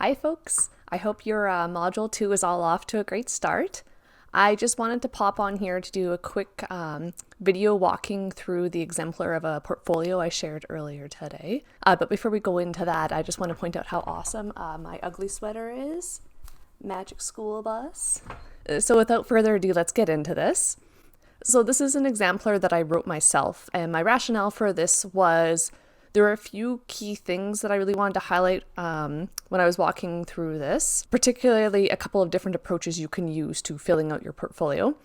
Hi folks, I hope your Module 2 is all off to a great start. I just wanted to pop on here to do a quick video walking through the exemplar of a portfolio I shared earlier today. But before we go into that, I just want to point out how awesome my ugly sweater is. Magic School Bus. So without further ado, let's get into this. So this is an exemplar that I wrote myself, and my rationale for this was there were a few key things that I really wanted to highlight when I was walking through this, particularly a couple of different approaches you can use to filling out your portfolio.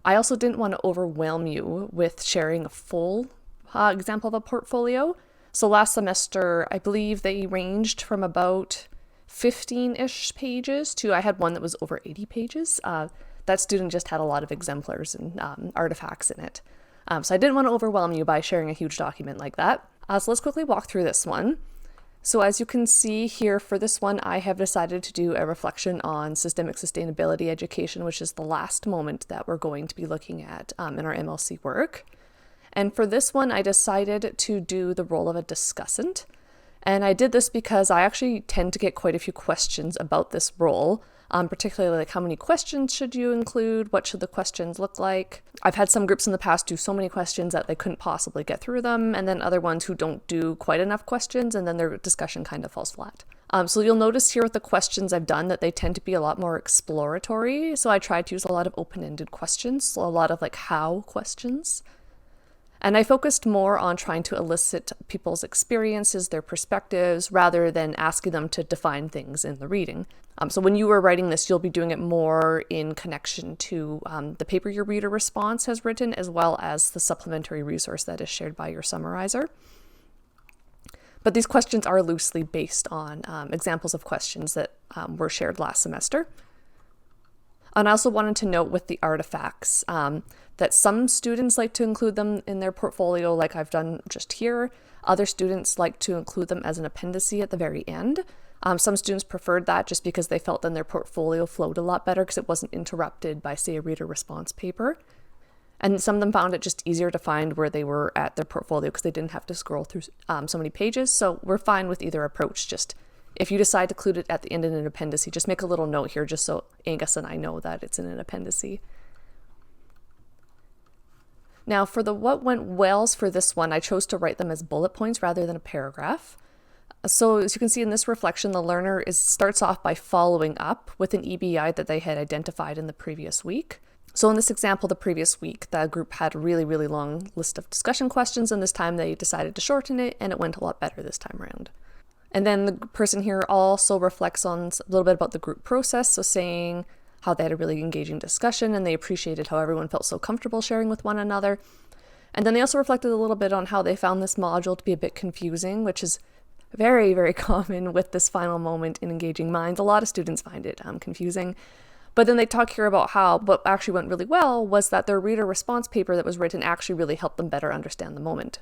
I also didn't want to overwhelm you with sharing a full example of a portfolio. So last semester, I believe they ranged from about 15-ish pages to I had one that was over 80 pages. That student just had a lot of exemplars and artifacts in it. So I didn't want to overwhelm you by sharing a huge document like that. So let's quickly walk through this one. So as you can see here for this one, I have decided to do a reflection on systemic sustainability education, which is the last moment that we're going to be looking at in our MLC work. And for this one, I decided to do the role of a discussant. And I did this because I actually tend to get quite a few questions about this role. Particularly like how many questions should you include? What should the questions look like? I've had some groups in the past do so many questions that they couldn't possibly get through them, and then other ones who don't do quite enough questions, and then their discussion kind of falls flat. So you'll notice here with the questions I've done that they tend to be a lot more exploratory. So I tried to use a lot of open-ended questions, so a lot of like how questions. And I focused more on trying to elicit people's experiences, their perspectives, rather than asking them to define things in the reading. So when you were writing this, you'll be doing it more in connection to the paper your reader response has written, as well as the supplementary resource that is shared by your summarizer. But these questions are loosely based on examples of questions that were shared last semester. And I also wanted to note with the artifacts that some students like to include them in their portfolio like I've done just here. Other students like to include them as an appendice at the very end. Some students preferred that just because they felt then their portfolio flowed a lot better because it wasn't interrupted by, say, a reader response paper. And some of them found it just easier to find where they were at their portfolio because they didn't have to scroll through so many pages. So we're fine with either approach. Just if you decide to include it at the end in an appendice, just make a little note here just so Angus and I know that it's in an appendice. Now for the what went wells for this one, I chose to write them as bullet points rather than a paragraph. So as you can see in this reflection, the learner starts off by following up with an EBI that they had identified in the previous week. So in this example, the previous week, the group had a really, really long list of discussion questions, and this time they decided to shorten it, and it went a lot better this time around. And then the person here also reflects on a little bit about the group process, so saying how they had a really engaging discussion and they appreciated how everyone felt so comfortable sharing with one another. And then they also reflected a little bit on how they found this module to be a bit confusing, which is very, very common with this final moment in Engaging Minds. A lot of students find it confusing. But then they talk here about how what actually went really well was that their reader response paper that was written actually really helped them better understand the moment.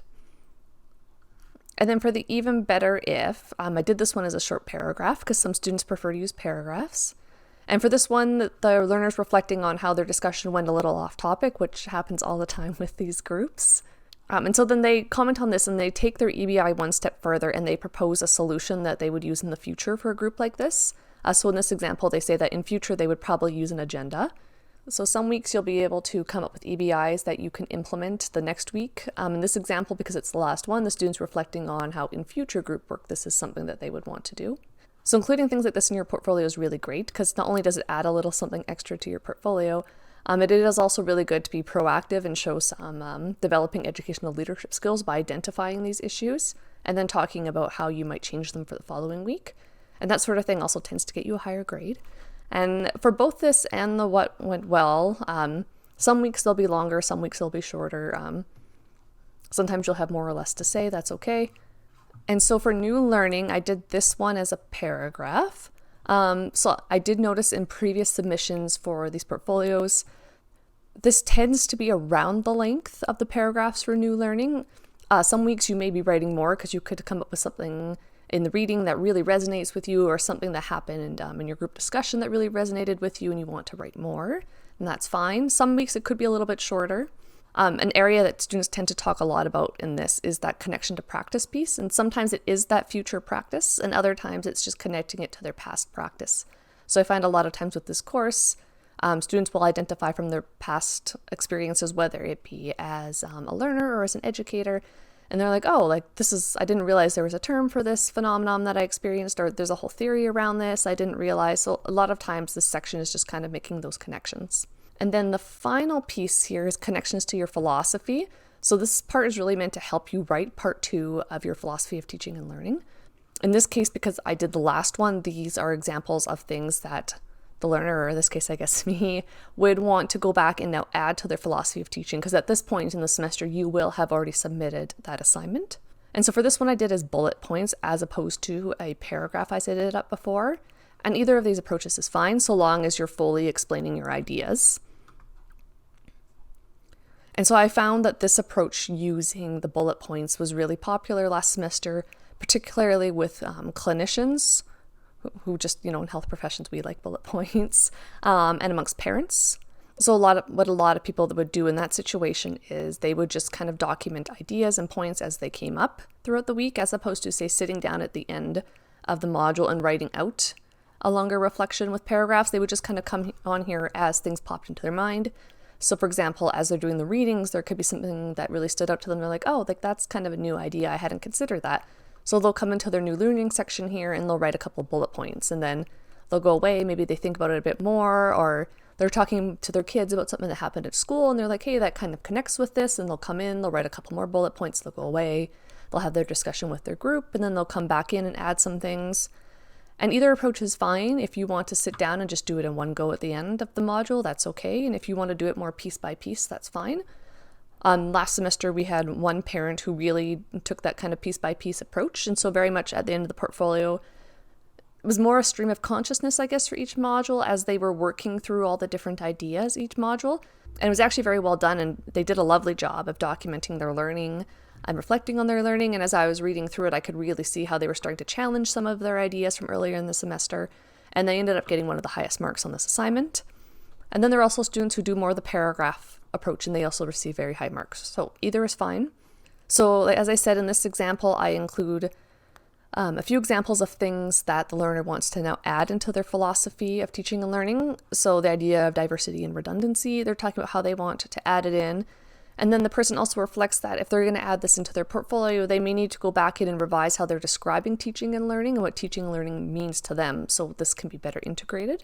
And then for the even better if, I did this one as a short paragraph because some students prefer to use paragraphs. And for this one, the learners reflecting on how their discussion went a little off topic, which happens all the time with these groups. And so then they comment on this and they take their EBI one step further and they propose a solution that they would use in the future for a group like this. So in this example, they say that in future they would probably use an agenda. So some weeks you'll be able to come up with EBIs that you can implement the next week. In this example, because it's the last one, the students reflecting on how in future group work this is something that they would want to do. So including things like this in your portfolio is really great because not only does it add a little something extra to your portfolio, it is also really good to be proactive and show some developing educational leadership skills by identifying these issues and then talking about how you might change them for the following week. And that sort of thing also tends to get you a higher grade. And for both this and the what went well, some weeks they'll be longer, some weeks they'll be shorter. Sometimes you'll have more or less to say, that's okay. And so for new learning, I did this one as a paragraph. So I did notice in previous submissions for these portfolios, this tends to be around the length of the paragraphs for new learning. Some weeks you may be writing more because you could come up with something in the reading that really resonates with you or something that happened in your group discussion that really resonated with you and you want to write more, and that's fine. Some weeks it could be a little bit shorter. An area that students tend to talk a lot about in this is that connection to practice piece. And sometimes it is that future practice, and other times it's just connecting it to their past practice. So I find a lot of times with this course, students will identify from their past experiences, whether it be as a learner or as an educator, and they're like, oh, like I didn't realize there was a term for this phenomenon that I experienced, or there's a whole theory around this, I didn't realize. So a lot of times this section is just kind of making those connections. And then the final piece here is connections to your philosophy. So this part is really meant to help you write part 2 of your philosophy of teaching and learning. In this case, because I did the last one, these are examples of things that the learner, or in this case, I guess me, would want to go back and now add to their philosophy of teaching, because at this point in the semester, you will have already submitted that assignment. And so for this one, I did as bullet points as opposed to a paragraph I set it up before. And either of these approaches is fine, so long as you're fully explaining your ideas. And so I found that this approach using the bullet points was really popular last semester, particularly with clinicians who just, in health professions, we like bullet points, and amongst parents. So what a lot of people would do in that situation is they would just kind of document ideas and points as they came up throughout the week, as opposed to, say, sitting down at the end of the module and writing out a longer reflection with paragraphs. They would just kind of come on here as things popped into their mind. So for example, as they're doing the readings, there could be something that really stood out to them. They're like, oh, like that's kind of a new idea. I hadn't considered that. So they'll come into their new learning section here and they'll write a couple bullet points, and then they'll go away. Maybe they think about it a bit more, or they're talking to their kids about something that happened at school and they're like, hey, that kind of connects with this. And they'll come in, they'll write a couple more bullet points, they'll go away. They'll have their discussion with their group, and then they'll come back in and add some things. And either approach is fine. If you want to sit down and just do it in one go at the end of the module, that's okay. And if you want to do it more piece by piece, that's fine. Last semester, we had one parent who really took that kind of piece by piece approach. And so very much at the end of the portfolio, it was more a stream of consciousness, I guess, for each module as they were working through all the different ideas each module. And it was actually very well done, and they did a lovely job of documenting their learning and reflecting on their learning. And as I was reading through it, I could really see how they were starting to challenge some of their ideas from earlier in the semester. And they ended up getting one of the highest marks on this assignment. And then there are also students who do more of the paragraph approach, and they also receive very high marks. So either is fine. So as I said in this example, I include a few examples of things that the learner wants to now add into their philosophy of teaching and learning. So the idea of diversity and redundancy, they're talking about how they want to add it in. And then the person also reflects that if they're going to add this into their portfolio, they may need to go back in and revise how they're describing teaching and learning and what teaching and learning means to them, so this can be better integrated.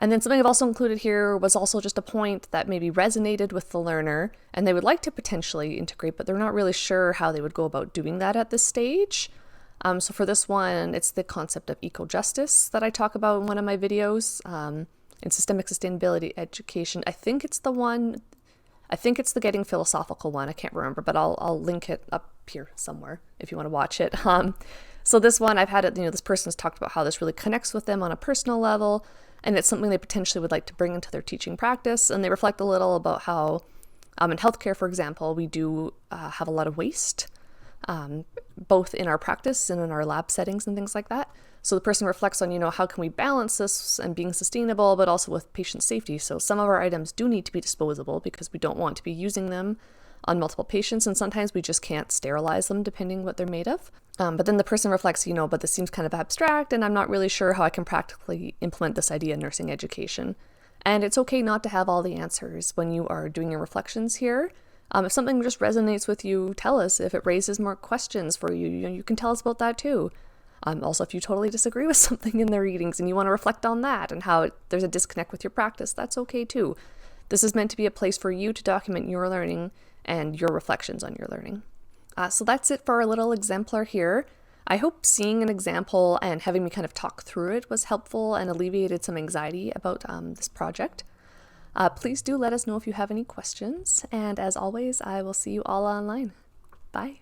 And then something I've also included here was also just a point that maybe resonated with the learner and they would like to potentially integrate, but they're not really sure how they would go about doing that at this stage. So for this one, it's the concept of ecojustice that I talk about in one of my videos in systemic sustainability education. I think it's the Getting Philosophical one. I can't remember, but I'll link it up here somewhere if you want to watch it. So this one, I've had it, this person's talked about how this really connects with them on a personal level, and it's something they potentially would like to bring into their teaching practice. And they reflect a little about how in healthcare, for example, we do have a lot of waste, both in our practice and in our lab settings and things like that. So the person reflects on, how can we balance this and being sustainable, but also with patient safety. So some of our items do need to be disposable because we don't want to be using them on multiple patients, and sometimes we just can't sterilize them depending what they're made of. But then the person reflects, but this seems kind of abstract and I'm not really sure how I can practically implement this idea in nursing education. And it's okay not to have all the answers when you are doing your reflections here. If something just resonates with you, tell us. If it raises more questions for you, you can tell us about that too. Also, if you totally disagree with something in the readings and you want to reflect on that and how there's a disconnect with your practice, that's okay too. This is meant to be a place for you to document your learning and your reflections on your learning. So that's it for our little exemplar here. I hope seeing an example and having me kind of talk through it was helpful and alleviated some anxiety about this project. Please do let us know if you have any questions. And as always, I will see you all online. Bye.